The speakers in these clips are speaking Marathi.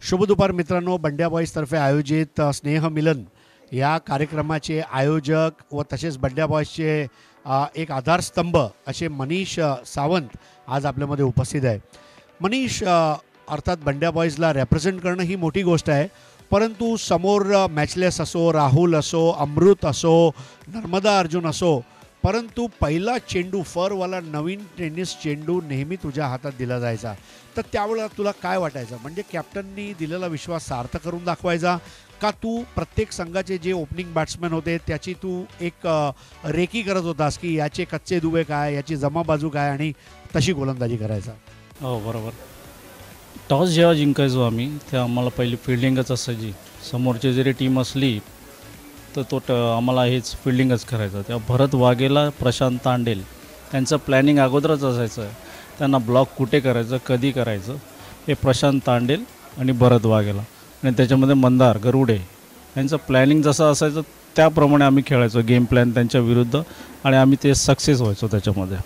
शुभ दुपार मित्रांनो, बंड्या बॉईजतर्फे आयोजित स्नेहमिलन या कार्यक्रमाचे आयोजक व तसेच बंड्या बॉईजचे एक आधारस्तंभ असे मनीष सावंत आज आपल्यामध्ये उपस्थित आहे। मनीष अर्थात बंड्या बॉईजला रिप्रेझेंट करणं ही मोठी गोष्ट आहे, परंतु समोर मॅचलेस असो, राहुल असो, अमृत असो, नर्मदा अर्जुन असो, परंतु पहिला चेंडू फरवाला नवीन टेनिस चेंडू नेहमी तुझ्या हातात दिला जायचा। तर त्यावेळेला तुला काय वाटायचं, म्हणजे कॅप्टननी दिलेला विश्वास सार्थ करून दाखवायचा का तू प्रत्येक संघाचे जे ओपनिंग बॅट्समॅन होते त्याची तू एक रेकी करत होतास की याचे कच्चे दुवे काय, याची जमा बाजू काय आणि तशी गोलंदाजी करायचा? हो बरोबर। टॉस जेव्हा जिंकायचो आम्ही तेव्हा आम्हाला पहिली फिल्डिंगच असायची। समोरची जरी टीम असली तर आम्हाला हेच फिल्डिंगच करायचं। तेव्हा भरत वाघेला, प्रशांत तांडेल त्यांचं प्लॅनिंग अगोदरच असायचं। त्यांना ब्लॉक कुठे करायचं, कधी करायचं हे प्रशांत तांडेल आणि भरत वाघेला आणि त्याच्यामध्ये मंदार गरुडे यांचं प्लॅनिंग जसं असायचं त्याप्रमाणे आम्ही खेळायचो गेम प्लॅन त्यांच्या विरुद्ध आणि आम्ही ते सक्सेस व्हायचो त्याच्यामध्ये।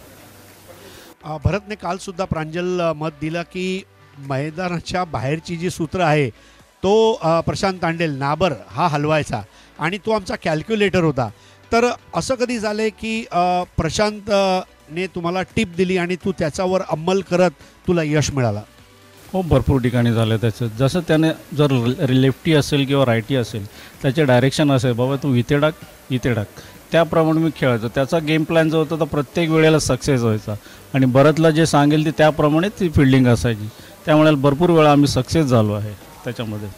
भरतने कालसुद्धा प्रांजल मत दिलं की मैदानाच्या बाहेरची जी सूत्र आहे तो प्रशांत तांडेल नाबर हा हलवायचा आणि तो आमचा कॅल्क्युलेटर होता। तर असं कधी झालं आहे की प्रशांतने तुम्हाला टिप दिली आणि तू त्याच्यावर अंमल करत तुला यश मिळाला? हो, भरपूर ठिकाणी झालं त्याचं। जसं त्याने जर लेफ्टी असेल किंवा रायटी असेल त्याचे डायरेक्शन असेल, बाबा तू इथे टाक, त्याप्रमाणे मी खेळायचो। त्याचा गेम प्लॅन जो होता तो प्रत्येक वेळेला सक्सेस व्हायचा आणि भरतला जे सांगेल ते त्याप्रमाणे ती फिल्डिंग असायची। त्यामुळे भरपूर वेळा आम्ही सक्सेस झालो आहे त्याच्यामध्ये।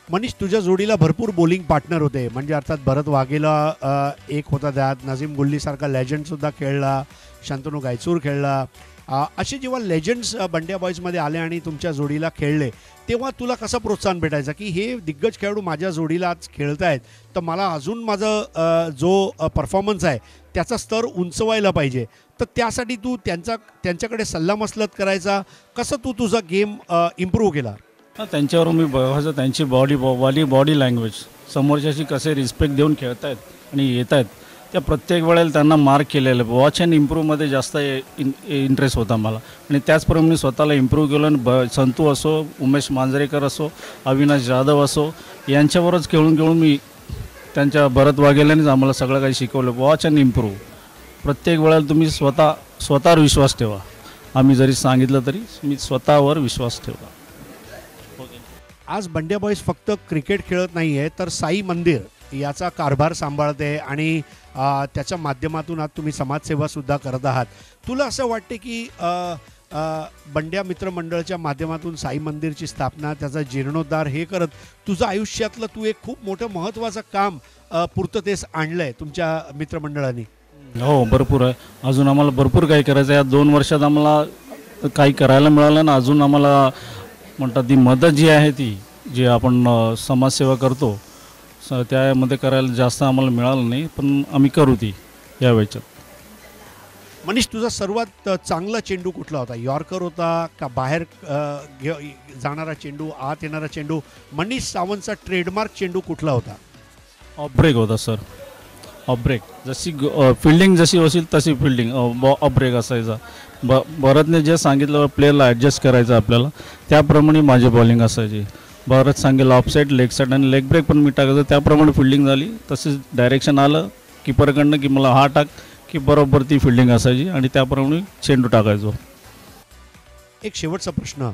मनीष, तुझ्या जोडीला भरपूर बॉलिंग पार्टनर होते, म्हणजे अर्थात भरत वाघेला एक होता, त्यात नजीम गुल्लीसारखा लेजंडसुद्धा खेळला, शांतनू गायचूर खेळला। असे जेव्हा लेजंड्स बंड्या बॉईजमध्ये आले आणि तुमच्या जोडीला खेळले तेव्हा तुला कसं प्रोत्साहन भेटायचं की हे दिग्गज खेळाडू माझ्या जोडीला आज खेळत आहेत तर मला अजून माझं जो परफॉर्मन्स आहे त्याचा स्तर उंचवायला पाहिजे, तर त्यासाठी तू त्यांच्याकडे सल्लामसलत करायचा, कसं तू तुझा गेम इम्प्रूव्ह केला? त्यांच्यावर मी बघायचं त्यांची बॉडी लँग्वेज, समोरच्याशी कसे रिस्पेक्ट देऊन खेळत आहेत आणि येत आहेत त्या प्रत्येक वेळेला त्यांना मार्क केलेलं वॉच अँड इम्प्रूव्हमध्ये जास्त इंटरेस्ट होता मला आणि त्याचप्रमाणे मी स्वतःला इम्प्रूव्ह केलं आणि संतू असो, उमेश मांजरेकर असो, अविनाश जाधव असो यांच्यावरच खेळून मी त्यांच्या भरत वाघेलानेच आम्हाला सगळं काही शिकवलं। वॉच अँड इम्प्रूव्ह प्रत्येक वेळेला तुम्ही स्वतःवर विश्वास ठेवा। आम्ही जरी सांगितलं तरी मी स्वतःवर विश्वास ठेवला। आज बंड्या बॉईज फक्त क्रिकेट खेळत नाही आहे तर साई मंदिर याचा कारभार सांभाळते आणि त्याच्या माध्यमातून आज तुम्ही समाजसेवासुद्धा करत आहात। तुला असं वाटते की बंड्या मित्रमंडळाच्या माध्यमातून साई मंदिरची स्थापना, त्याचा जीर्णोद्धार हे करत तुझं आयुष्यातलं तू एक खूप मोठं महत्त्वाचं काम पूर्ततेस आणलं आहे तुमच्या मित्रमंडळाने? हो, भरपूर आहे। अजून आम्हाला भरपूर काही करायचं आहे। या 2 वर्षात आम्हाला काही करायला मिळालं ना, अजून आम्हाला म्हणतात ती मदत जी आहे ती जी आपण समाजसेवा करतो त्यामध्ये करायला जास्त आम्हाला मिळालं नाही, पण आम्ही करू ती या वेळेच्यात। मनीष, तुझा सर्वात चांगला चेंडू कुठला होता? यॉर्कर होता का बाहेर जाणारा चेंडू, आत येणारा चेंडू? मनीष सावंतचा ट्रेडमार्क चेंडू कुठला होता? ऑफ ब्रेक होता सर, ऑफ ब्रेक। जशी फिल्डिंग जशी होईल तशी फिल्डिंग ऑफ ब्रेक असायचा। भरतने जे सांगितलं प्लेअरला ॲडजस्ट करायचं आपल्याला त्याप्रमाणे माझी बॉलिंग असायची। भरत सांगेल ऑफ साईड, लेग साईड आणि लेग ब्रेक पण मी टाकायचं, त्याप्रमाणे फिल्डिंग झाली। तसेच डायरेक्शन आलं कीपरकडनं की मला हा टाक की बरोबर ती फिल्डिंग असायची आणि त्याप्रमाणे चेंडू टाकायचो। एक शेवटचा प्रश्न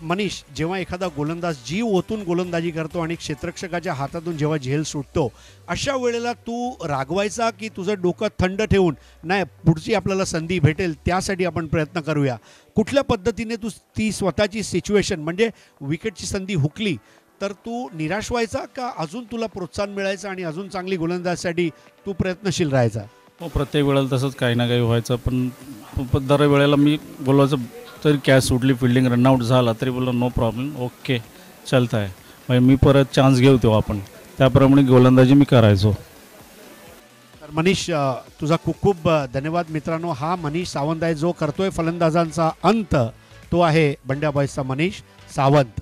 मनीष, जेव्हा एखादा गोलंदाज जीव ओतून गोलंदाजी करतो आणि क्षेत्ररक्षकाच्या हातातून जेव्हा झेल सुटतो अशा वेळेला तू रागवायचा की तुझं डोकं थंड ठेवून नाही पुढची आपल्याला संधी भेटेल त्यासाठी आपण प्रयत्न करूया, कुठल्या पद्धतीने तू ती स्वतःची सिच्युएशन, म्हणजे विकेटची संधी हुकली तर तू निराश व्हायचा का अजून तुला प्रोत्साहन मिळायचं आणि अजून चांगली गोलंदाजीसाठी तू प्रयत्नशील राहायचा? हो, प्रत्येक वेळेला तसंच काही ना काही व्हायचं, पण दर वेळेला मी बोलायचं तरी कॅच सुटली, फिल्डिंग रनआउट झाला तरी बोललो नो प्रॉब्लेम, ओके चलत आहे, म्हणजे मी परत चान्स घेऊ तेव्हा आपण त्याप्रमाणे गोलंदाजी मी करायचो। तर मनीष, तुझा खूप खूप धन्यवाद। मित्रांनो, हा मनीष सावंत आहे जो करतोय फलंदाजांचा अंत, तो आहे बंड्या बॉईजचा मनीष सावंत।